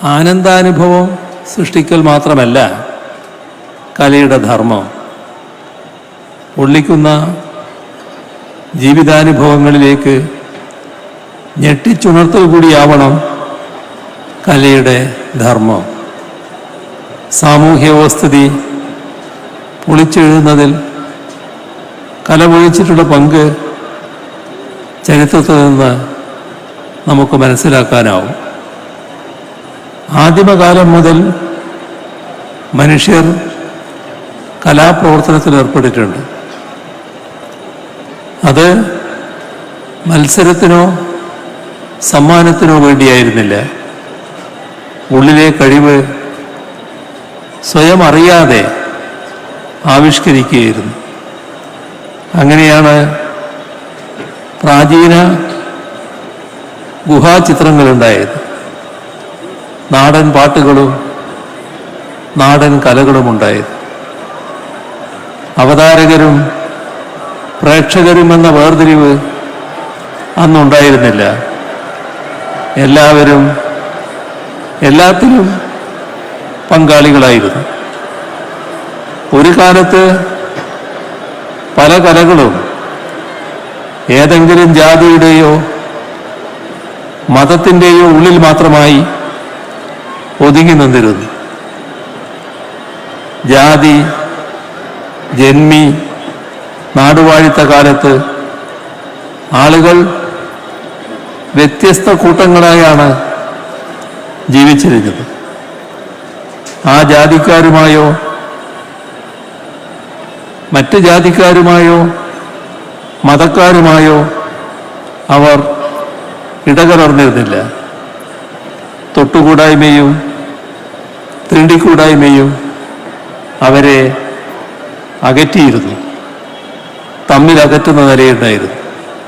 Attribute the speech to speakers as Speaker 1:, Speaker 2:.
Speaker 1: ആനന്ദാനുഭവം സൃഷ്ടിക്കൽ മാത്രമല്ല കലയുടെ ധർമ്മം. പൊള്ളിക്കുന്ന ജീവിതാനുഭവങ്ങളിലേക്ക് ഞെട്ടിച്ചുണർത്തൽ കൂടിയാവണം കലയുടെ ധർമ്മം. സാമൂഹ്യ വ്യവസ്ഥിതി പൊളിച്ചെഴുതുന്നതിൽ കല വഹിച്ചിട്ടുള്ള പങ്ക് ചരിത്രത്തിൽ നിന്ന് നമുക്ക് മനസ്സിലാക്കാനാവും. ആദിമകാലം മുതൽ മനുഷ്യർ കലാപ്രവർത്തനത്തിൽ ഏർപ്പെട്ടിട്ടുണ്ട്. അത് മത്സരത്തിനോ സമ്മാനത്തിനോ വേണ്ടിയായിരുന്നില്ല. ഉള്ളിലെ കഴിവ് സ്വയം അറിയാതെ ആവിഷ്കരിക്കുകയായിരുന്നു. അങ്ങനെയാണ് പ്രാചീന ഗുഹാചിത്രങ്ങളുണ്ടായത്. നാടൻ പാട്ടുകളും നാടൻ കലകളുമുണ്ടായത്. അവതാരകരും പ്രേക്ഷകരുമെന്ന വേർതിരിവ് അന്നുണ്ടായിരുന്നില്ല. എല്ലാവരും എല്ലാത്തിലും പങ്കാളികളായിരുന്നു. ഒരു കാലത്ത് പല കലകളും ഏതെങ്കിലും ജാതിയുടെയോ മതത്തിൻ്റെയോ ഉള്ളിൽ മാത്രമായി ഒതുങ്ങി നിന്നിരുന്നു. ജാതി ജന്മി നാടുവാഴിത്ത കാലത്ത് ആളുകൾ വ്യത്യസ്ത കൂട്ടങ്ങളായാണ് ജീവിച്ചിരുന്നത്. ആ ജാതിക്കാരുമായോ മറ്റ് ജാതിക്കാരുമായോ മതക്കാരുമായോ അവർ ഇടകലർന്നിരുന്നില്ല. തൊട്ടുകൂടായ്മയും തീണ്ടിക്കൂടായ്മയും അവരെ അകറ്റിയിരുന്നു. തമ്മിൽ അകറ്റുന്ന നിലയുണ്ടായിരുന്നു.